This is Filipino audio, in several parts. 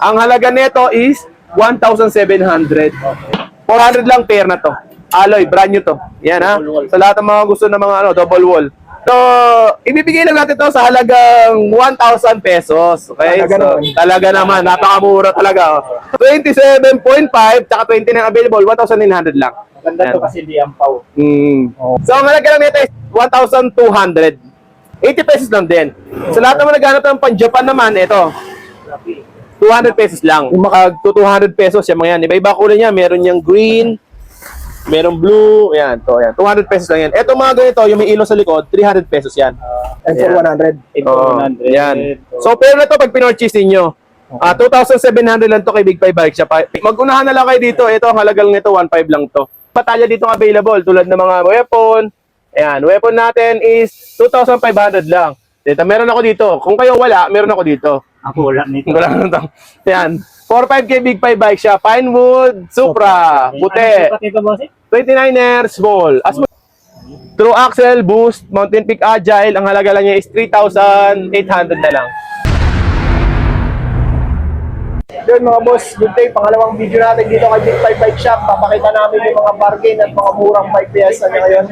Ang halaga nito is 1,700. 400 lang pair na to. Alloy, brand new to. Yan ha. Sa lahat ng mga gusto ng mga double wall. So, ibibigay lang natin to sa halagang 1,000 pesos. Okay? Talaga naman, napakamura talaga. 27.5 tsaka 29 available, 1,900 lang. Ganda to kasi di ampaw. So, ang halaga lang nito is 1,200. 80 pesos lang din. Sa lahat naman naghanap ng pan-Japan naman, ito. 200 pesos lang. Yung maka 200 pesos yung mga yan. Iba-iba kulay niya. Meron yung green, meron blue. Ayan, to, ayan. 200 pesos lang yan. Ito mga ganito, yung may ilong sa likod, 300 pesos yan. And for 100. Oh, yan. So, pero na to pag pinorchase ninyo. 2,700 lang to kay Big 5 Bike Shop. Mag-unahan na lang kayo dito. Ito, ang halagang nito, 1,500 lang to. Patalya dito available tulad ng mga weapon. Ayan, weapon natin is 2,500 lang. Dito, meron ako dito. Kung kayo wala, meron ako dito. Ako wala nito. Wala na to. Ayan. 4,500 kay Big 5 Bike Shop. Pinewood, Supra, puti. 29er, small. True axle, boost, mountain peak agile. Ang halaga lang niya is 3,800 na lang. Yun mga boss, good day. Pangalawang video natin dito kay Big 5 Bike Shop. Papakita namin yung mga bargain at mga murang bike piyesa niya ngayon.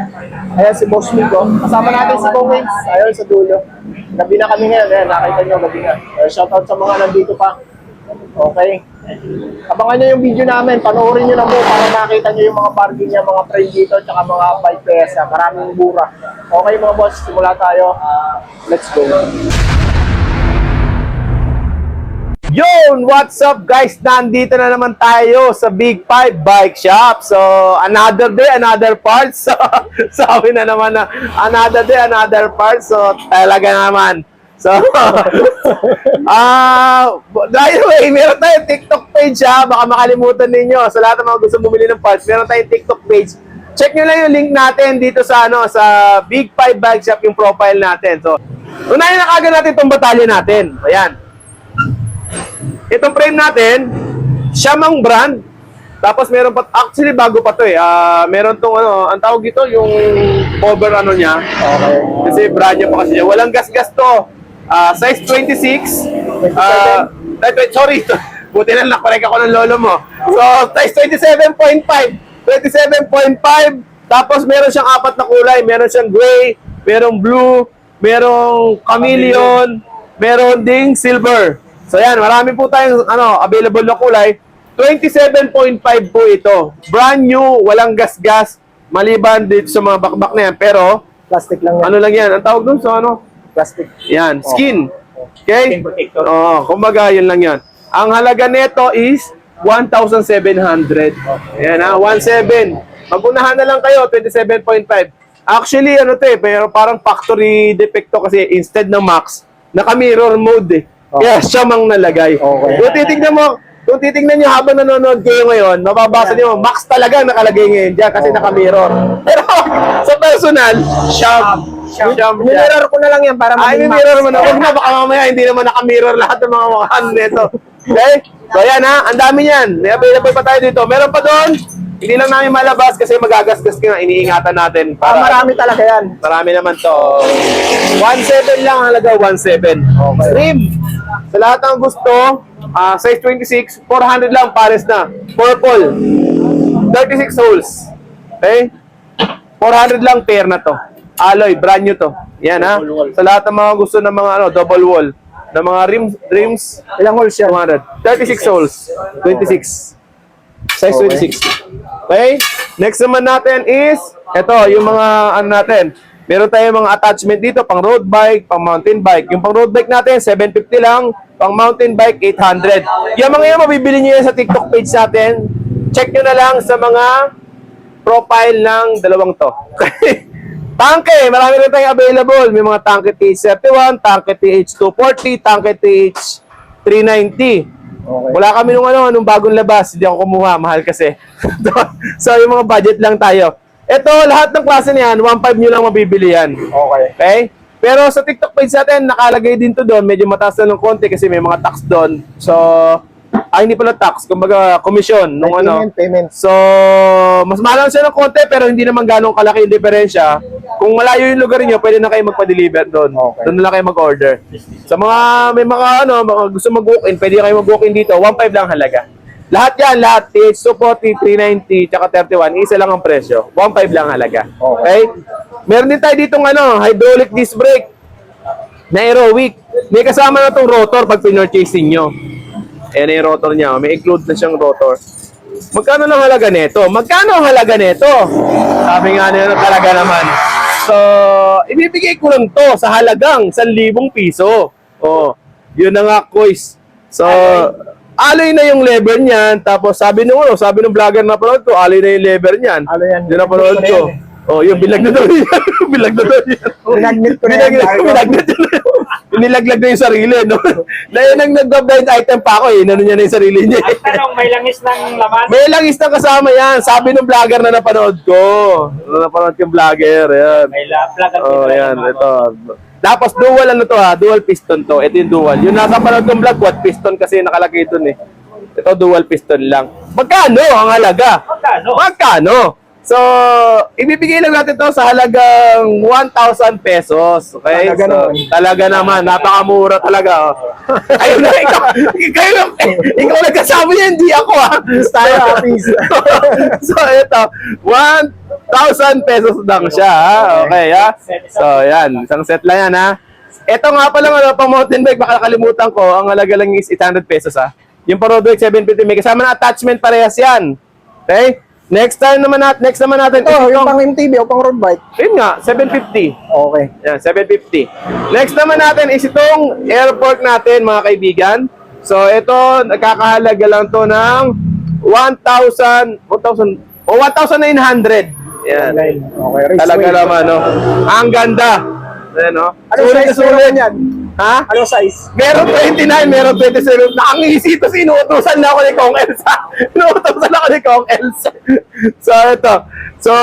Ayan si Boss Migo. Kasama natin si Bong Wins. Ayun sa dulo. Gabi na kami ngayon. Ayan, nakita nyo gabi na. Shoutout sa mga nandito pa. Okay. Abangan nyo yung video namin. Panoorin nyo na mo para makita nyo yung mga bargain niya, mga trade dito, tsaka mga bike piyesa. Maraming mura. Okay mga boss, simula tayo. Let's go. Yun! What's up guys? Nandito na naman tayo sa Big 5 Bike Shop. So, another day, another parts. So, sabi na naman na another day, another parts. So, talaga naman. So, by the way, meron tayong TikTok page ha. Baka makalimutan ninyo. Sa lahat ng mga gusto bumili ng parts, meron tayong TikTok page. Check nyo lang yung link natin dito sa sa Big 5 Bike Shop, yung profile natin. So, unahin na kagad natin itong batalya natin. Ayan. Itong frame natin, Shamang brand. Tapos meron pa, actually bago pa to eh. Meron tong ang tawag dito, yung cover niya. Okay. Kasi brand niya pa kasi niya. Walang gas-gas to. Size 26. Sorry. Buti na nakorek ako ng lolo mo. So, size 27.5. 27.5. Tapos meron siyang apat na kulay. Meron siyang gray, merong blue, merong chameleon, meron ding silver. So yan, marami po tayong available na kulay. 27.5 po ito. Brand new, walang gas-gas, maliban dito sa mga bakbak na yan. Pero, Plastic lang yan. ano lang yan? Ang tawag dun sa Plastic. Yan, skin. Okay? Skin protector. Oo, kumbaga, yun lang yan. Ang halaga nito is 1,700. Ayan ha, 1,700. Mag-unahan na lang kayo, 27.5. Actually, pero parang factory defect to kasi instead ng max, naka-mirror mode eh. Kaya siya mang nalagay. Okay. Kung titignan nyo habang nanonood kayo ngayon, mababasa nyo, max talaga nakalagay ngayon dyan kasi naka-mirror. Pero sa personal, Sham. Mirror ko na lang yan para Ay, may mirror mo na. Huwag na, baka mamaya hindi naman naka-mirror lahat ng mga mukhaan nito. Okay? So, ayan ha. Ang dami yan. May available pa tayo dito. Meron pa doon. Hindi lang namin malabas kasi magagasgas ka nga. Iniingatan natin. Para, marami talaga yan. Marami naman to. 1,700 lang halaga. 1,700. Okay. Trim. Sa lahat ng gusto, size 26, 400 lang pares na. Purple. 36 holes. Okay? 400 lang pair na to. Alloy, brand new to. Yan ha. Sa lahat ng mga gusto ng mga double wall, ng mga rims, Ilang holes yan? 200. 36 holes. 26. Size 26. Okay? Next naman natin is, ito, yung mga natin. Meron tayong mga attachment dito, pang road bike, pang mountain bike. Yung pang road bike natin, 750 lang. Pang mountain bike, 800. Yung mga yan, mabibili nyo yan sa TikTok page natin. Check nyo na lang sa mga profile ng dalawang to. Tangke, marami rin tayong available. May mga Tangke TH31, Tangke TH240, Tangke TH390. Okay. Wala kami nung bagong labas, hindi ako kumuha, mahal kasi. So, yung mga budget lang tayo. Ito, lahat ng klase niyan, 1.5 nyo lang mabibili yan. Okay. Okay? Pero sa TikTok page natin, nakalagay din to doon, medyo mataas na ng konti kasi may mga tax doon. So, hindi pala tax, kumbaga commission nung Payment. So, mas mahal siya ng konti pero hindi naman ganong kalaki yung diferensya. Kung malayo yung lugar niyo, pwede na kayo magpa-deliver doon. Okay. Doon na lang kayo mag-order. Sa mga may mga gusto mag-walk-in, pwede kayo mag-walk-in dito. 1.5 lang halaga. Lahat yan, lahat. TH240, 390, tsaka 31. Isa lang ang presyo. 1.5 lang halaga. Okay? Meron din tayo ditong hydraulic disc brake na Aerowick. May kasama na itong rotor pag pinurchasing nyo. Ayan yung rotor niya. May include na siyang rotor. Magkano lang halaga nito? Magkano ang halaga nito? Sabi nga nila talaga naman. So, ibibigay ko lang to sa halagang 1,000 piso. Oh, yun na nga, quiz. So, alloy na yung lever niyan. Tapos sabi nung vlogger na panood ko, alloy na yung lever niyan. Alloy yan. Yun na panood ko. Oh, yung bilag na daw yan. Bilag na daw yan. Binagnit ko na yan. Binagnit na. Nilaglag na yung sarili, no? Na yun ang nag-blind item pa ako, eh. Ano niya na yung sarili niya. At tanong, may langis ng laman? May langis na kasama yan. Sabi ng vlogger na napanood ko. Napanood yung vlogger. Yan. May plug ang Oh, yan. Ito. Tapos dual dual piston to. Ito yung dual. Yung nasa panood ng vlog, quad piston kasi nakalagay dun eh. Ito dual piston lang. Magkano ang halaga? Magkano? So, ibibigay lang natin to sa halagang 1,000 pesos. Okay? Talaga So, naman. talaga naman. Napakamura talaga. Oh. Ayun na, ikaw nagkasama niya, hindi ako ah. Tayo, please. So, ito, 1,000 pesos lang siya. Ha? Okay, ha? So, yan. Isang set lang yan, ha? Ito nga pala, pang mountain bike, baka nakalimutan ko, ang halaga lang is 800 pesos, ha? Yung pa road bike, 750. May kasama na attachment parehas yan. Okay? Next naman natin. Ito, yung pang MTB o pang road bike. Yun nga, 750. Okay. Yan, 750. Next naman natin is itong airport natin, mga kaibigan. So, ito, nagkakahalaga lang to ng 1,900. Yan. Okay, race Talaga way. naman, no? Ang ganda. Ayan, no? Ano Sulit na size meron sulit. yan? Ha? Ano size? Meron 29, meron 27. Nakangisi ito, sinuutosan na ako ni Kong Elsa. Sinuutosan ako ni Kong Elsa. So, ito. So,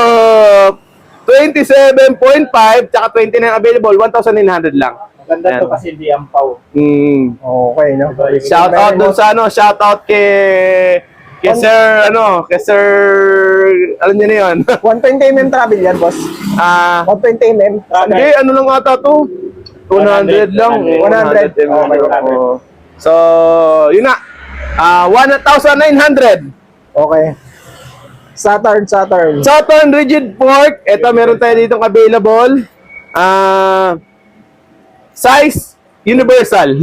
27.5 tsaka 29 available, 1,900 lang. Maganda to Ayan. kasi hindi ampaw. Okay, no? Shout out dun sa shout out kay Sir, alam niyo na yun. 120mm travel yan, boss. 120mm. Hindi, ano lang ata to? 200 lang. 100. Okay. Okay. So, yun na. 1,900. Okay. Saturn. Saturn rigid fork. Ito, meron tayo dito available. Size, universal.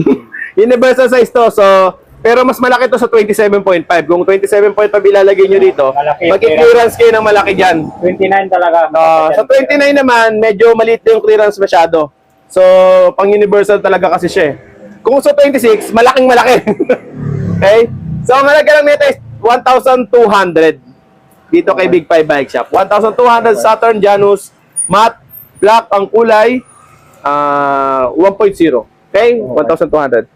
Universal size to. So, pero mas malaki to sa 27.5. Kung 27.5 ilalagay nyo dito, Malaki. mag-clearance kayo ng malaki dyan. 29 talaga. Sa 29 naman, medyo maliit yung clearance masyado. So, pang universal talaga kasi siya eh. Kung sa 26, malaking malaki. Okay? So, ang halaga lang nito is 1,200 dito kay Big 5 Bike Shop. 1,200 Saturn Janus matte black ang kulay 1.0. Okay? 1,200.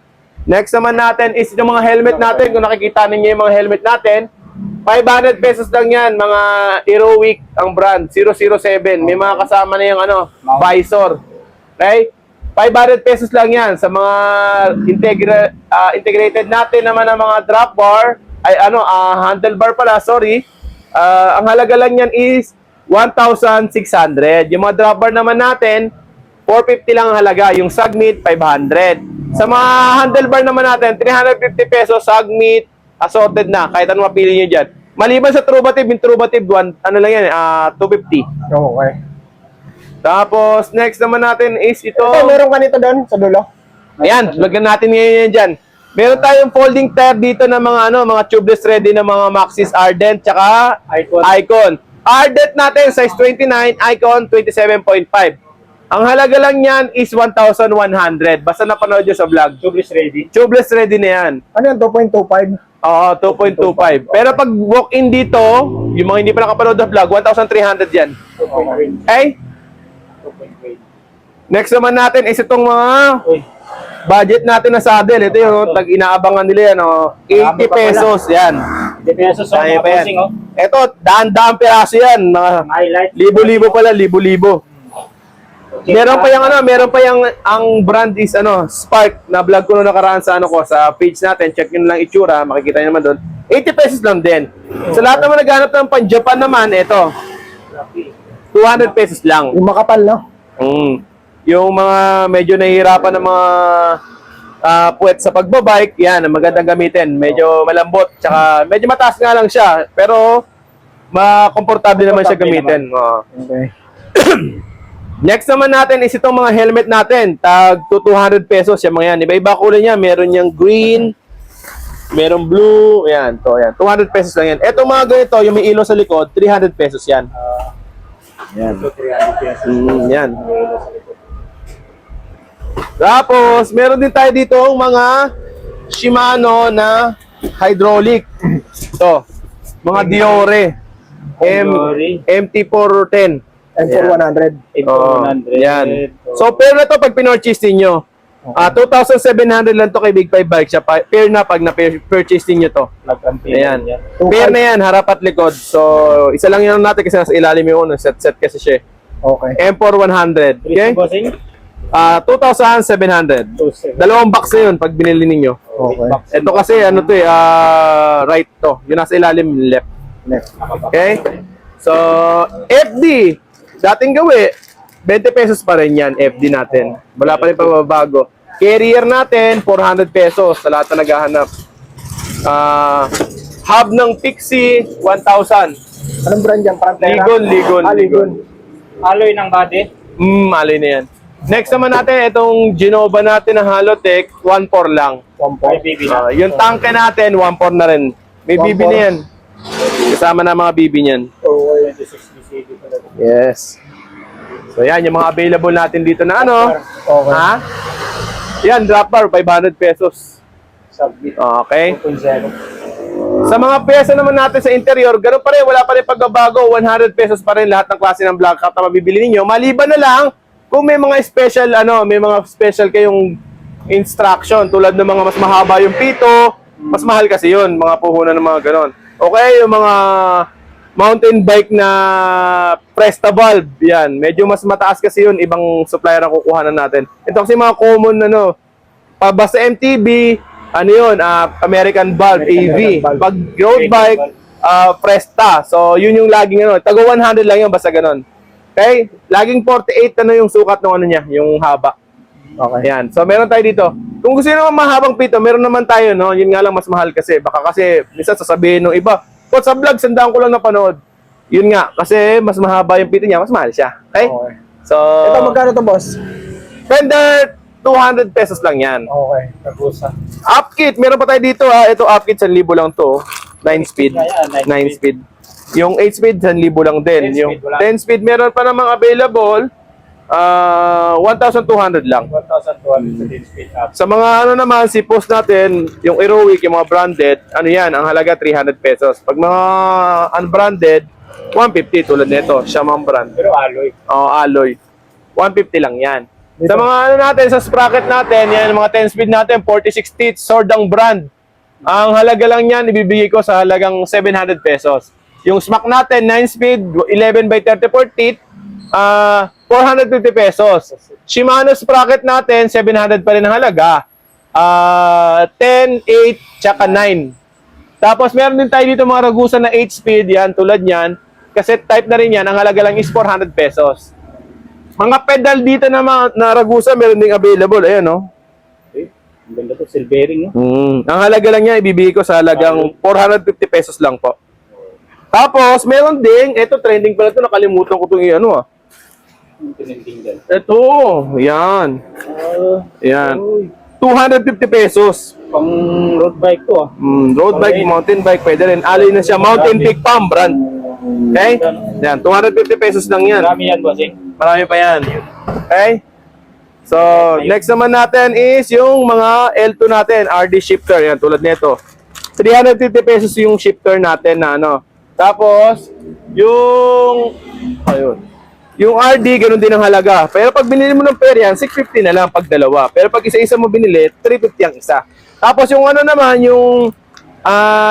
Next naman natin is yung mga helmet natin. Kung nakikita ninyo yung mga helmet natin, 500 pesos lang yan. Mga Aerowick ang brand. 007. May mga kasama na yung visor. Okay? 500 pesos lang yan. Sa mga integrated natin naman ang mga drop bar, handlebar pala, sorry. Ang halaga lang yan is 1,600. Yung mga drop bar naman natin, 450 lang ang halaga. Yung Sagmit, 500. Sa mga handlebar naman natin, 350 pesos, Sagmit, assorted na. Kahit ano mapili nyo dyan. Maliban sa Trubative, yung Trubative 1, ano lang yan, 250. Okay. Tapos, next naman natin is ito. Ito, meron ka nito doon sa dulo? Ayan, lagyan natin ngayon yan dyan. Meron tayong folding tire dito ng mga tubeless ready na mga Maxxis Ardent, tsaka Icon. Ardent natin, size 29, Icon, 27.5. Ang halaga lang yan is 1,100. Basta napanood nyo sa vlog. Tubeless ready. Tubeless ready na yan. Ano yan, 2.25? Oo, 2.25. Pero pag walk-in dito, yung mga hindi pa nakapanood ng vlog, 1,300 yan. Okay? Next naman natin is itong mga budget natin na saddle. Ito yung inaabangan nila yan. 80 pesos. Yan. 80 pesos sa Kaya mga pa yan. posing, Ito, daan-daan piraso yan. Mga highlight. libo-libo pala, libo-libo. Meron pa yung ang brand is Spark na vlog ko noong nakaraan sa sa page natin. Check nyo lang itsura, makikita nyo naman doon. 80 pesos lang din. Sa lahat naman naghanap ng pan-Japan naman, ito. 200 pesos lang. Yung makapal, no? Yung mga medyo nahihirapan ng mga puwet sa pagbabike, yan, ang magandang gamitin. Medyo malambot, tsaka medyo mataas nga lang siya, pero komportable naman siya gamitin. Oo. Okay. Next naman natin is itong mga helmet natin. Tag 200 pesos yung mga yan. Iba-iba kulay niya. Meron yung green, meron blue. Yan, to yan. 200 pesos lang yan. Etong mga ganito, yung may ilaw sa likod, 300 pesos yan. Yan. Yan. Tapos, meron din tayo dito mga Shimano na hydraulic. Ito. Mga Diore. MT410. M4100. Yan. So, pair na to pag pinorchase ninyo. 2,700 lang to kay Big 5 Bike Shop. Pair na pag na-purchase ninyo to. Ayan. Pair na yan, harap at likod. So, isa lang yun natin kasi nasa ilalim yung set kasi siya. Okay. M4100. Okay? 2,700. Dalawang box na yun pag binili ninyo. Okay. Ito kasi, ano to right to. Yung nasa ilalim, left. Okay? So, FD. Dating gawi, 20 pesos pa rin yan, FD natin. Wala pa rin pababago. Carrier natin, 400 pesos sa lahat na naghahanap. Hub ng Pixie, 1,000. Anong brand yan? Pantera? Ligon. Ligon. Alloy ng body. Alay na yan. Next naman natin, itong Genova natin na Halotech, 1.4 lang. May BB na. Yung tanke natin, 1.4 na rin. May BB na yan. Kasama na mga BB niyan. Okay. 26 BCD talaga. Yes. So yan, yung mga available natin dito na ano. Okay. Ha? Yan, drop bar, 500 pesos. Submit. Okay. 2.0. Sa mga pyesa naman natin sa interior, ganun pa rin, wala pa rin pagbabago. 100 pesos pa rin lahat ng klase ng black cap na mabibili ninyo. Maliban na lang, kung may mga special, may mga special kayong instruction, tulad ng mga mas mahaba yung pito, mas mahal kasi yun, mga puhunan ng mga ganon. Okay, yung mga mountain bike na Presta valve, yan. Medyo mas mataas kasi yun, ibang supplier ang kukuhanan natin. Ito kasi mga common, basta MTB, American valve, AV. Pag road bike, Presta. So, yun yung laging, tago 100 lang yun, basta ganon. Okay? Laging 48 yung sukat ng niya, yung haba. Okay. Yan. So, meron tayo dito. Kung gusto nyo naman mahabang pito, meron naman tayo, no? Yun nga lang, mas mahal kasi. Baka kasi, minsan sasabihin ng iba, "Coach, sa vlog, sandaan ko lang napanood." Yun nga, kasi mas mahaba yung pito niya, mas mahal siya. Okay? Okay. So, Ito, magkano to, boss? Fender, 200 pesos lang yan. Okay. Tagusa. Upkit, meron pa tayo dito, ha? Ito, upkit, 1,000 lang to. 9 speed. 9 speed. Yung 8 speed, 1,000 lang din. 10 Yung speed, wala. 10 speed, meron pa namang available. 1,200 lang. 1,200 speed up. Sa mga naman, si post natin, yung Heroic, yung mga branded, yan, ang halaga 300 pesos. Pag mga unbranded, 150 tulad nito, Shaman brand. Pero alloy. Alloy. 150 lang yan. Sa mga natin, sa sprocket natin, yan, mga 10 speed natin, 46 teeth, Sordang brand. Ang halaga lang yan, ibibigay ko sa halagang 700 pesos. Yung smack natin, 9 speed, 11 by 34 teeth, 450 pesos. Shimano sprocket natin, 700 pa rin ang halaga. 10, 8, tsaka 9. Tapos meron din tayo dito mga Ragusa na 8 speed, yan, tulad yan. Kasi type na rin yan, ang halaga lang is 400 pesos. Mga pedal dito na mga na Ragusa, meron ding available. Ayan, no? Ang ganda to, silvering, no? Ang halaga lang niya, ibibigay ko sa halagang 450 pesos lang po. Tapos, meron ding, eto trending pala ito, nakalimutan ko itong Yung tininding dyan. Ito, yan. Yan. 250 pesos. Pang road bike to, ah. Road bike, mountain bike, pwede rin. Alay na siya, Mountain Peak Palm brand. Okay? Yan, 250 pesos lang yan. Marami yan, bossing. Marami pa yan. Okay? So, next naman natin is yung mga L2 natin, RD shifter. Yan, tulad nito. 350 pesos yung shifter natin na Tapos, yung RD, ganun din ang halaga. Pero pag binili mo ng pair yan, 650 na lang pag dalawa. Pero pag isa-isa mo binili, 350 ang isa. Tapos yung naman, yung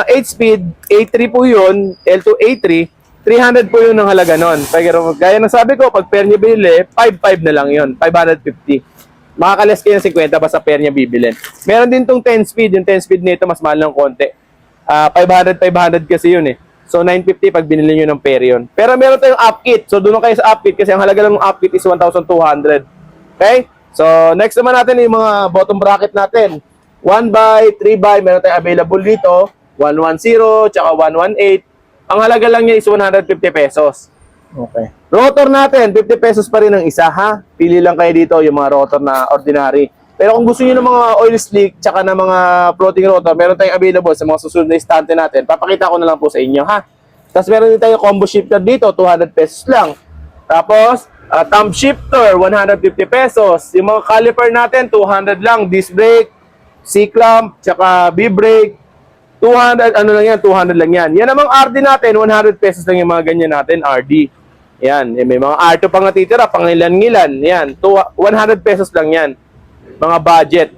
8-speed, A3 po yun, L2 A3, 300 po yun ang halaga nun. Pero gaya ng sabi ko, pag pair niya binili, 5.5 na lang yun, 550. Makakalas kayo ng 50 basta pair niya bibilin. Meron din tong 10-speed, yung 10-speed nito mas mahal ng konti. 500 kasi yun eh. So 950 pag binili nyo ng pair yun. Pero meron tayong up kit. So doon na kayo sa up kit kasi ang halaga lang ng up kit is 1,200. Okay? So next naman natin yung mga bottom bracket natin. 1x, 3x, meron tayong available dito. 110, tsaka 118. Ang halaga lang niya is 150 pesos. Okay. Rotor natin, 50 pesos pa rin ang isa, ha? Pili lang kayo dito yung mga rotor na ordinary. Pero kung gusto niyo ng mga oil slick tsaka ng mga floating rotor, meron tayong available sa mga susunod na istante natin. Papakita ko na lang po sa inyo, ha? Tapos meron din tayong combo shifter dito, 200 pesos lang. Tapos, thumb shifter, 150 pesos. Yung mga caliper natin, 200 lang. Disc brake, C-clamp, tsaka B-brake. 200, ano lang yan, 200 lang yan. Yan namang RD natin, 100 pesos lang yung mga ganyan natin, RD. Yan, may mga R2 pang natitira, pang ilan-ngilan. Yan, 100 pesos lang yan. Mga budget.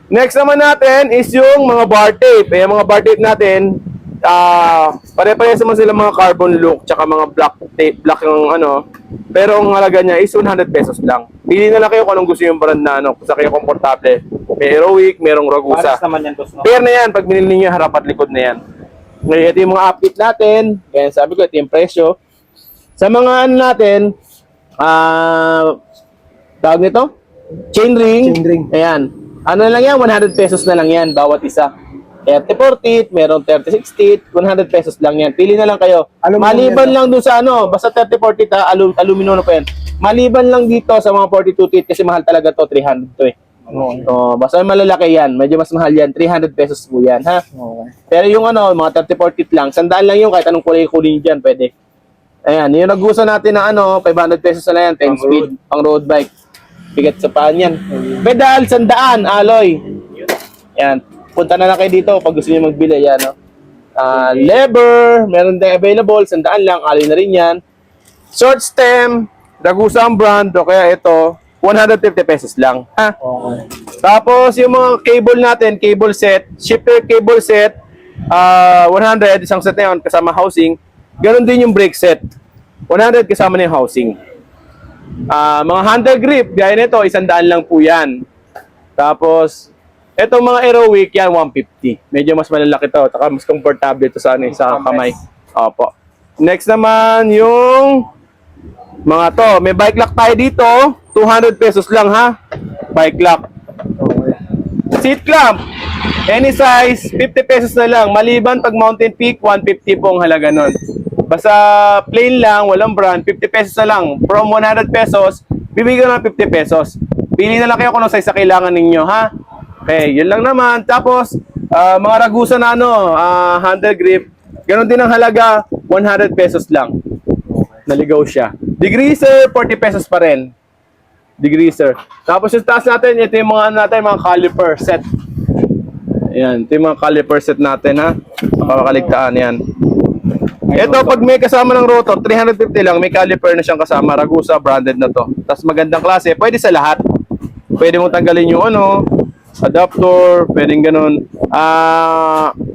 Next naman natin is yung mga bar tape. Yung mga bar tape natin, pare-parehas naman sila mga carbon look, tsaka mga black tape, black yung ano. Pero ang halaga niya is 100 pesos lang. Pili na lang kayo kung anong gusto yung brand na ano, kung sa kayo komportable. May Aerowick, merong Ragusa. Pares naman yan, boss, no? Pair na yan, pag binili niyo harap at likod na yan. Ngayon, ito yung mga upkit natin. Kaya sabi ko, ito yung presyo. Sa mga ano natin, tawag nito? Chain ring. Chain ring. Ayan. Ano lang yan, 100 pesos na lang yan, bawat isa. 30-40 teeth, meron 36 teeth, 100 pesos lang yan. Pili na lang kayo. Aluminum Maliban yan, lang dun sa ano, basta 30-40 teeth, aluminum na pa yan. Maliban lang dito sa mga 42 teeth kasi mahal talaga to, 300 to eh. Okay. So, basta malalaki yan, medyo mas mahal yan, 300 pesos po yan, ha? Okay. Pero yung ano, mga 30-40 teeth lang, 100 lang yung kahit anong kulay kunin dyan, pwede. Ayan, yung nag-usa natin na ano, 500 pesos na lang yan, 10 Pang speed, road. pang road bike. Bigat sa paan yan. Pedal, 100, alloy. Yan, punta na lang kayo dito pag gusto niyo magbili, yan, no? Lever, meron din available, 100 lang, alloy na rin yan. Short stem, Ragusa ang brand, o kaya ito, 150 pesos lang, ha? Okay. Tapos yung mga cable natin, cable set, shifter cable set, 100, isang set na yun, kasama housing. Ganon din yung brake set. 100 kasama na yung housing. Mga handle grip, gaya nito, 100 lang po yan. Tapos, etong mga Aerowick, yan, 150. Medyo mas malalaki to, saka mas komportable ito sa, sa kamay. Opo. Next naman, yung mga to, may bike lock tayo dito, 200 pesos lang, ha? Bike lock. Okay. Seat clamp, any size, 50 pesos na lang. Maliban pag Mountain Peak, 150 po ang halaga nun. Basta plain lang, walang brand, 50 pesos na lang. From 100 pesos, bibigyan ng 50 pesos. Pili na lang kayo kung ano size sa kailangan ninyo, ha? Okay, yun lang naman. Tapos, mga Ragusa na ano, handle grip, ganun din ang halaga, 100 pesos lang. Naligaw siya. Degreaser, 40 pesos pa rin. Degreaser. Tapos yung taas natin, ito yung mga ano natin, mga caliper set. Ayan, ito yung mga caliper set natin, ha? Makakaligtaan, yan. Ito, pag may kasama ng rotor, 350 lang, may caliper na siyang kasama. Ragusa, branded na to. Tapos magandang klase, pwede sa lahat. Pwede mong tanggalin yung ano, adapter, pwedeng ganun.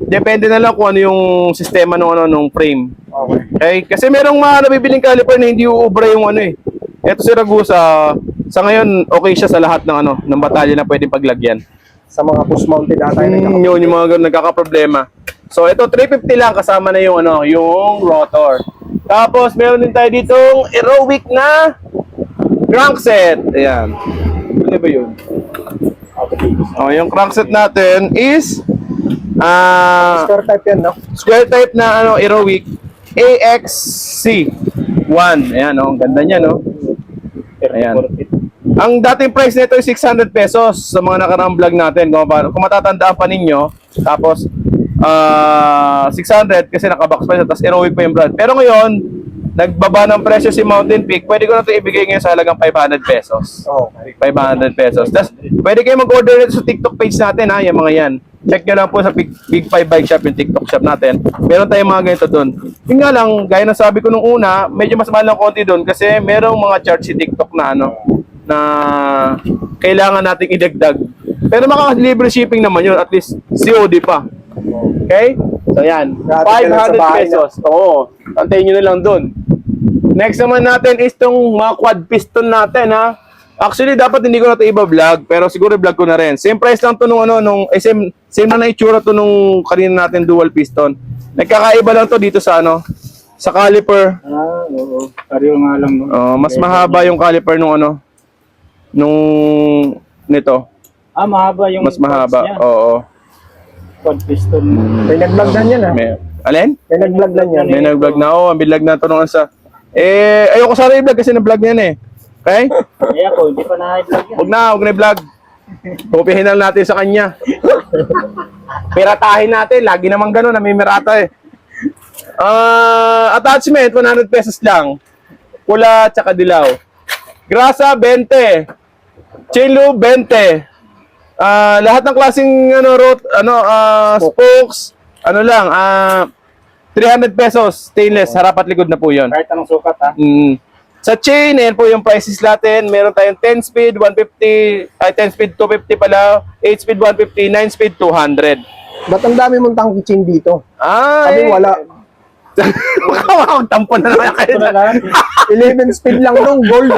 Depende na lang kung ano yung sistema ng ano, nung frame. Okay. Okay? Kasi merong mga nabibiling caliper na hindi uubra yung ano eh. Ito si Ragusa, sa ngayon, okay siya sa lahat ng ano, ng batalya na pwedeng paglagyan. Sa mga push mounted ata Yun, yung mga ganun, nagkakaproblema. So, ito, 350 lang, kasama na yung ano, yung rotor. Tapos, meron din tayo ditong Aerowick na crankset. Ayan. Ano ba yun? Oh, yung crankset natin is Square type yan, no? square type na ano, Aerowick AXC1. Ayan, oh, ang ganda niya, no? Ayan. Ang dating price nito ay 600 pesos sa mga nakaraang vlog natin. Kung matatandaan pa ninyo, tapos 600 kasi nakabox pa siya, tapos Aerowick pa yung brand. Pero ngayon, nagbaba ng presyo si Mountain Peak. Pwede ko na ito ibigay ngayon sa halagang 500 pesos. Okay. 500 pesos. Tapos, pwede kayo mag-order nito sa TikTok page natin, ha, yung mga yan. Check nyo lang po sa Big 5 Bike Shop, yung TikTok shop natin. Meron tayong mga ganito doon. Yung nga lang, gaya ng sabi ko nung una, medyo mas mahal ng konti doon kasi merong mga charge si TikTok na ano, na kailangan nating idagdag. Pero makaka-libre shipping naman yun, at least COD pa. Okay? So yan, Grabe ka lang sa 500 bahay pesos. Oo, tantayin nyo na lang doon. Next naman natin is tong mga quad piston natin, ha. Actually, dapat hindi ko na ito iba-vlog, pero siguro vlog ko na rin. Same price lang to nung ano, same na itsura to nung kanina natin dual piston. Nagkakaiba lang to dito sa ano, sa caliper. Ah, oo. Pareho nga lang. No? Mas mahaba yung caliper nung ano, nung nito. Ah, mahaba yung Mas mahaba. parts niya. Oo. Quad piston. May nag-vlog na yan ah. Alin? May nag-vlog na yan. May nag-vlog na. Oo, ang bilag na to nung sa... ayoko sana i-vlog kasi na-vlog niyan eh. Okay? Kaya ako, hindi pa na-vlog yan. Huwag na i-vlog. Kopihin na lang natin sa kanya. Piratahin natin. Lagi naman ganun, namimirata eh. Attachment, 100 pesos lang. Pula tsaka dilaw. Grasa, 20. Chain lube, 20. Lahat ng klaseng spokes, 300 pesos, stainless, harap at likod na po yun. Kahit anong sukat ha. Sa chain, ayan po yung prices natin. Meron tayong 10 speed, 150, 10 speed, 250 pala, 8 speed, 150, 9 speed, 200. Ba't ang dami mong tangki chain dito? Kami wala. Tampo na naman kayo. 11 speed lang nung gold.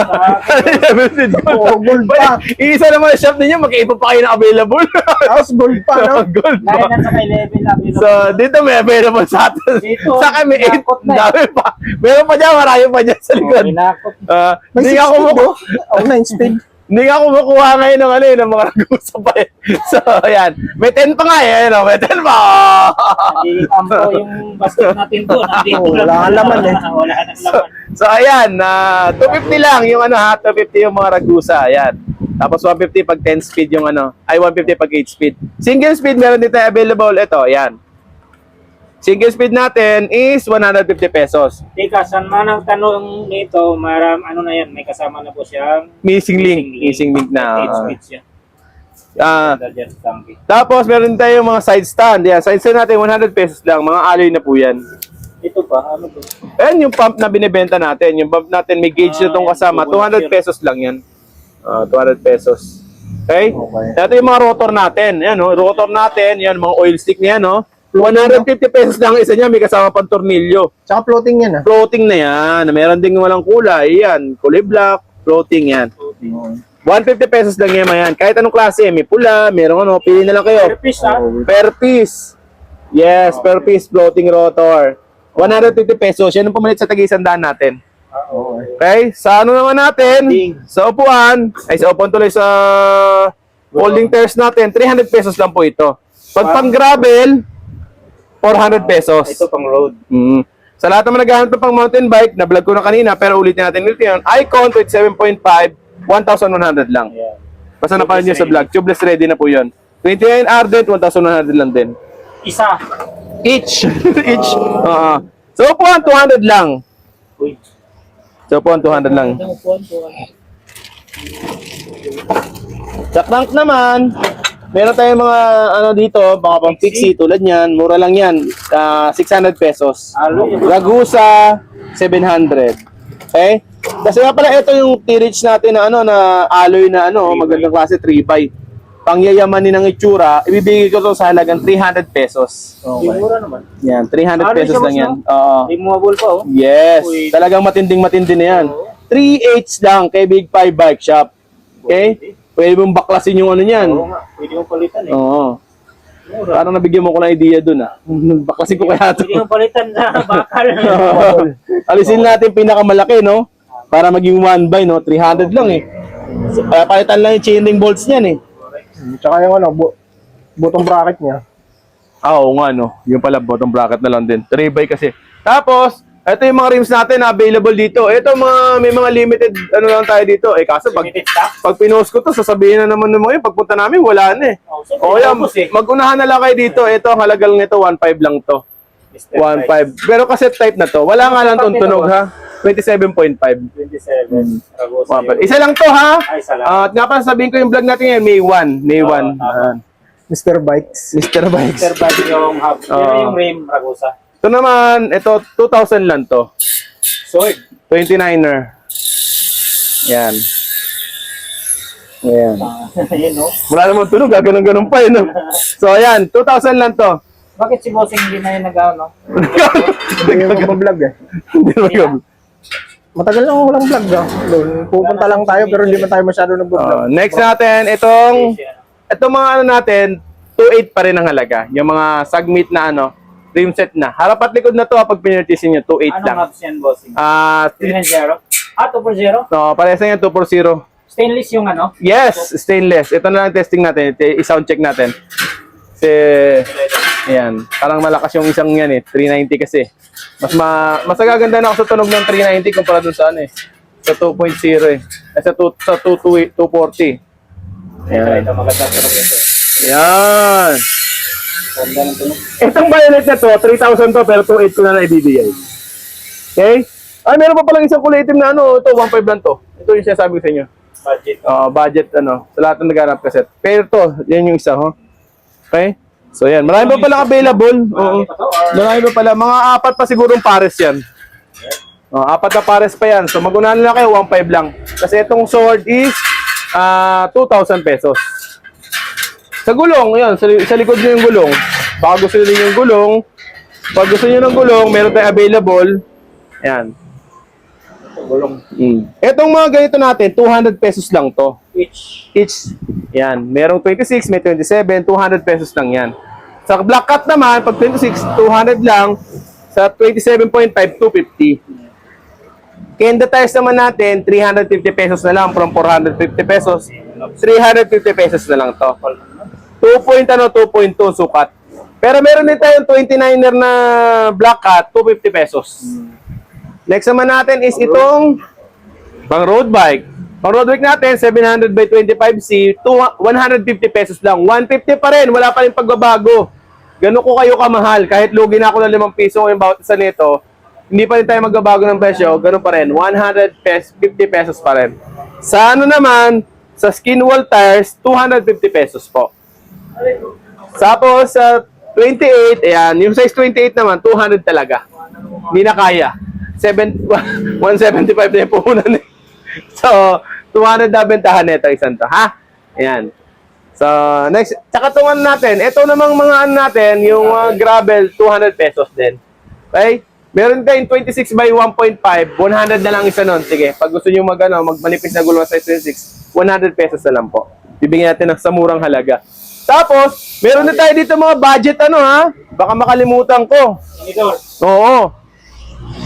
Oo, gold pa. Isa naman shop ninyo, mag-iiba pa kayo na available. Tapos gold pa, no? Gold pa. Dahil nasa kay level lang. So, dito may available sa atin. Dito, Sa akin may 8. nakot na eh. Dami pa. Meron pa dyan, marami pa dyan sa likod. Pinakot. May Hindi 6 ako speed, oh. Oh, 9 speed. Hindi nga ako makuha ngayon ng ng mga nag-uusap pa eh. So, ayan. May 10 pa nga eh. Ano? May 10 pa. Hindi ampo yung basket natin doon. Nandito Oo, lang. wala kang laman eh. Wala nang laman. So, ayan. 250 lang yung 250 yung mga ragusa. Ayan. Tapos 150 pag 10 speed yung 150 pag 8 speed. Single speed meron dito available. Ito, ayan. Single speed natin is 150 pesos. Teka, saan man ang tanong nito, ano na yan, may kasama na po siyang Missing link. Missing link na. 8 speed siya. Dahil sa tangki. Tapos meron tayong mga side stand. Yan, side stand natin 100 pesos lang. Mga alloy na po yan. Ito pa, ano to? Ayan yung pump na binibenta natin. Yung pump natin may gauge na itong kasama. 200 pesos lang yan. 200 pesos. Okay? Ito yung mga rotor natin. Ayan, rotor natin. Yan, mga oil stick niya, no? 150 pesos lang isa niya. May kasama pang tornilyo. Tsaka floating yan, ah. Floating na yan. Meron ding walang kulay. Yan, kulay black. Floating yan. 150 pesos lang yan. Kahit anong klase. May pula, merong pili na lang kayo. Per piece ha? Per piece. Yes, per piece floating rotor. 150 pesos. Yan ang pumalit sa tag-100 natin. Okay? Sa ano naman natin? Sa upuan. Sa upuan tuloy sa folding chairs natin. 300 pesos lang po ito. Pag pang gravel, 400 pesos. Ito pang road. Sa lahat naman naghahanap ng pang mountain bike, na-vlog ko na kanina, pero ulitin natin ulit yun. Icon 27.5, 1,100 lang. Yeah. Basta napanood nyo sa vlog. Tubeless ready na po yun. 29 Ardent, 1,100 lang din. Isa. Each. Each. So, upuan, 200 lang. Uy. So, upuan, 200 lang. Ito upuan to. Sa crank naman, meron tayong mga dito, baka pang pixie tulad niyan, mura lang yan. 600 pesos. Ragusa, 700. Okay? Kasi nga pala, ito yung T-Reach natin na na alloy na magandang klase, 3x. Pangyayamanin ng itsura, ibibigay ko to sa halagang 300 pesos. Okay. Mura naman. Yan, 300 pesos lang yan. Oo. Removable pa oh. Yes, Uy. talagang matinding-matindi na yan. 3H lang kay Big 5 Bike Shop. Okay? Pwede mong baklasin yung niyan. Oo nga. Pwede mong palitan eh. Oo. Mura. Parang nabigyan mo ko ng idea dun Baklasin ko kaya ito. Pwede mong palitan na bakal. Alisin natin pinakamalaki, no? Para maging 1 by, no? 300 lang eh. So, palitan lang yung chainring bolts niyan eh. Tsaka yung bottom bracket niya. Oo nga, no? Yung pala, bottom bracket na lang din. 3 by kasi. Tapos, ito yung mga rims natin na available dito. Ito may mga limited lang tayo dito. Kaso Limited stock? pag pinost ko to, sasabihin na naman ng mga yun, pagpunta namin, wala na eh. O yan, mag-unahan na lang kayo dito. Ito, halagang nito, 1.5 lang to. 1.5. Pero cassette type na to. Wala nga lang tong tunog ha. 27.5. 27. Ragosa yun. Isa lang to ha. Ay, salamat. At nga pa sabihin ko yung vlog natin yan, May 1. May 1. tama. Mr. Bikes. Mr. Bikes. Sir, body yung hub. Pero yung rim, Ragosa. Ito naman, ito 2,000 lang to. Sword. 29er. Yan. Ayan. Ayun no. Wala namang tunog, gaganon-ganon pa yun. So ayan, 2,000 lang to. Bakit si Bossing hindi na yung nag-ano? Hindi yung mag-vlog eh. Hindi naman yun. Matagal lang walang vlog ah. Doon, pupunta lang tayo pero hindi man tayo masyado nag-vlog. Next natin, itong mga natin, 2.8 pa rin ang halaga. Yung mga sagmit na Rim set na. Harap at likod na to pag pinurchase nyo, 2.8 Anong lang. maps yan, bossing? 390. 2.0? No, parehas na yan, 240. Stainless yung ano? Yes, stainless. Ito na lang testing natin. I-sound check natin. Kasi, ayan, parang malakas yung isang yan eh. 390 kasi. Mas nagaganda na ako sa tunog ng 390 kumpara dun sa ano eh. Sa 2.0 eh. Sa 240. Ayan. Ito, maganda tunog ito. Ayan. Ganda ng tunog. Itong violet na to, 3,000 to, pero 2.8 ko na ibibigay. Okay? Ay, meron pa palang isang kulay itim na ano, ito, 1.5 lang to. Ito yung sinasabi ko sa inyo. Budget. Budget, ano, sa lahat ng naghanap kasi. Pero to, yan yung isa, ho. Okay? So, yan. Marami pa palang available. Oo. Marami pa pala. Mga 4 pa sigurong pares yan. 4 na pares pa yan. So, mag-unahan na kayo, 1.5 lang. Kasi itong sword is 2,000 pesos. Sa gulong, yan. Sa likod nyo yung gulong. Baka gusto nyo yung gulong. Pag gusto nyo ng gulong, meron tayong available. Yan. Gulong. Etong mga ganito natin, 200 pesos lang to. Each. Yan. Merong 26, may 27, 200 pesos lang yan. Sa black cut naman, pag 26, 200 lang. Sa 27.5, 250. Kenda tires naman natin, 350 pesos na lang from 450 pesos. 350 pesos na lang to. 2.2 sukat. Pero meron din tayong 29er na black cut, 250 pesos. Next naman natin is itong pang road bike. Pang road bike natin, 700 by 25C, 150 pesos lang. 150 pa rin, wala pa rin pagbabago. Ganun ko kayo kamahal. Kahit lugi na ako ng 5 piso yung bawat isa nito, hindi pa rin tayo magbabago ng presyo. Ganun pa rin, 150 pesos pa rin. Sa ano naman, sa skin wall tires, 250 pesos po. Tapos sa 28, ayan, yung size 28 naman, 200 talaga. Hindi na kaya. 175 na yung puhunan eh. So, 200 na bentahan nito, isang to, ha? Ayan. So, next, tsaka tungan natin, ito namang mga ano natin, yung gravel, 200 pesos din. Okay? Meron tayong 26 by 1.5, 100 na lang isa nun. Sige, pag gusto nyo magmanipis na gulong sa size 26, 100 pesos na lang po. Bibigyan natin ng sa murang halaga. Tapos, meron na tayo dito mga budget ano ha? Baka makalimutan ko. Tinidor. Oo.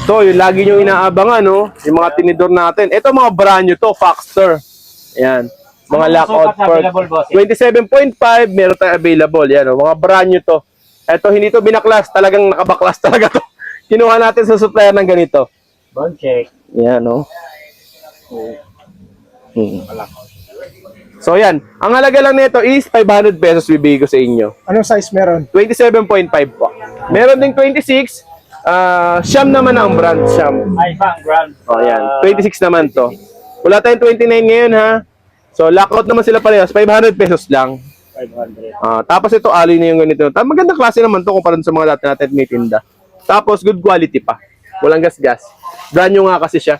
So, yung lagi nyo inaabangan, no? Yung mga tinidor natin. Ito mga brand new to, Foxter. Ayan. Mga Anong lockout sukat na for available, boss? 27.5, meron tayo available. Yan, oh. Mga brand new to. Ito, hindi to binaklas. Talagang nakabaklas talaga to. Kinuha natin sa supplier ng ganito. Bond check. Yan, no? So, yan. Ang halaga lang nito is 500 pesos bibigay ko sa inyo. Anong size meron? 27.5 po. Meron ding 26. Siyam naman ang brand, Siyam. Ay, bang, grand. Oh, yan. 26 naman to. Wala tayong 29 ngayon, ha? So, lockout naman sila parehas. 500 pesos lang. 500. Tapos ito, alloy na yung ganito. Magandang klase naman to kumpara sa mga dati natin may tinda. Tapos, good quality pa. Walang gas-gas. Brand new nga kasi siya.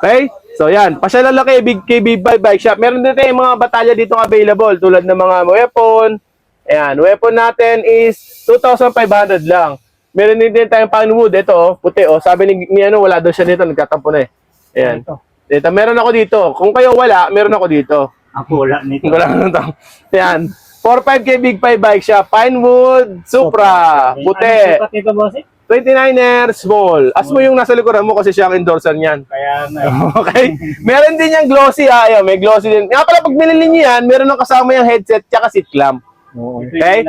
Okay? So, yan. Pasyalan lang kay Big Bike Shop. Meron din tayong mga batalya dito available tulad ng mga weapon. Ayan. Weapon natin is 2,500 lang. Meron din tayong pangwood. Ito, oh, puti. Oh. Sabi ni ano, wala daw siya dito. Nagtatampo na eh. Ayan. Dito. Meron ako dito. Kung kayo wala, meron ako dito. Ako wala nito. Wala na to. Ayan. 4.5 kay Big Bike Shop. Pinewood, Supra, puti. Anong sukat nito, boss? 29er, small. As mo yung nasa likuran mo kasi siya ang endorser niyan. Kaya na. Okay? Meron din yung glossy, ayaw. May glossy din. Nga pala, pag binili niyo yan, meron ng kasama yung headset tsaka seat clamp. Okay?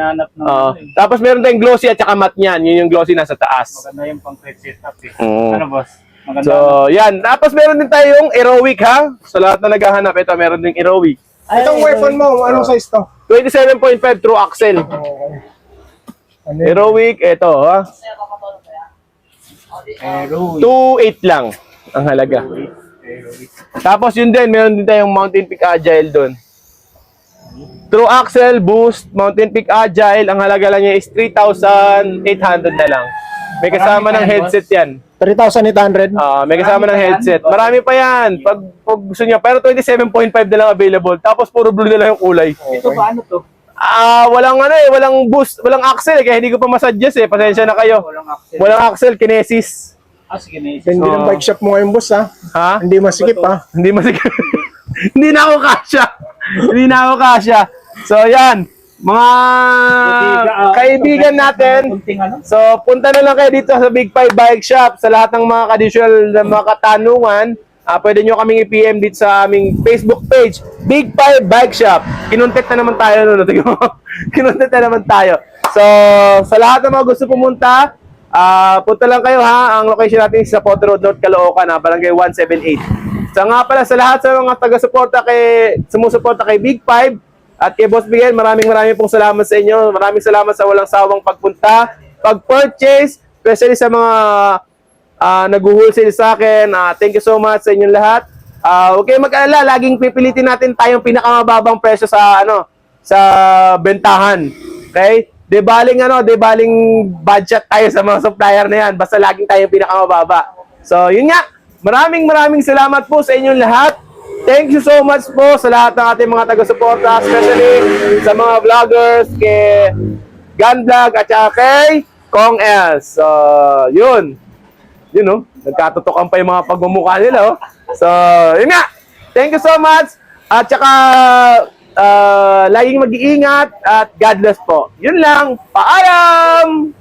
Tapos meron tayong glossy at saka matte niyan. Yun yung glossy nasa taas. Maganda yung pang-trade setup eh. Oo. Ano, boss? Maganda. So, yan. Tapos meron din tayong Aerowick, ha? Sa lahat na naghahanap, ito, meron din Aerowick. Itong weapon mo, anong size to? 27.5 true axle. Ano yun? Aerowick, ito, ha? Aero. 2.8 lang ang halaga. Tapos yun din, meron din tayong Mountain Peak Agile doon. True axle, boost, Mountain Peak Agile, ang halaga lang niya is 3,800 na lang. May kasama ng headset yan. 3,800? May kasama ng headset. Marami pa yan. Pag gusto niya. Pero 27.5 na lang available. Tapos puro blue na lang yung kulay. Ito ba ano to? Walang ano eh, walang boost, walang axle eh, kaya hindi ko pa masuggest eh. Pasensya na kayo. Walang axle. Walang axle, kinesis. Sige na. Hindi ng bike shop mo ngayon, boss, ha? Ha? Hindi masikip, ha? Hindi masigit. Hindi na ako kasya. Hindi na ako kasya. So yan. mga kaibigan natin. So, punta na lang kayo dito sa Big 5 Bike Shop. Sa lahat ng mga additional na mga katanungan, pwede nyo kaming i-PM dito sa aming Facebook page, Big 5 Bike Shop. Kinuntit na naman tayo. No? Kinuntit na naman tayo. So, sa lahat ng mga gusto pumunta, punta lang kayo ha. Ang location natin is sa Potter Road, North Caloocan, Barangay 178. So nga pala sa lahat sa mga taga-suporta sumusuporta kay Big 5 at kay Boss Miguel, maraming pong salamat sa inyo. Maraming salamat sa walang sawang pagpunta, pag-purchase, especially sa mga nag-wholesale sa akin. Thank you so much sa inyong lahat. Huwag kayong mag-alala, laging pipilitin natin tayong pinakamababang presyo sa sa bentahan. Okay? Di baling budget tayo sa mga supplier na yan. Basta laging tayong pinakamababa. So, yun nga. Maraming salamat po sa inyong lahat. Thank you so much po sa lahat ng ating mga taga-suporta, especially sa mga vloggers, kay Gun Vlog at saka kay Kong Els. So, yun. Yun, no? Nagkatutukan pa yung mga pagmumukha nila, oh. So, yun nga. Thank you so much. At saka, laging mag-iingat at God bless po. Yun lang. Paalam!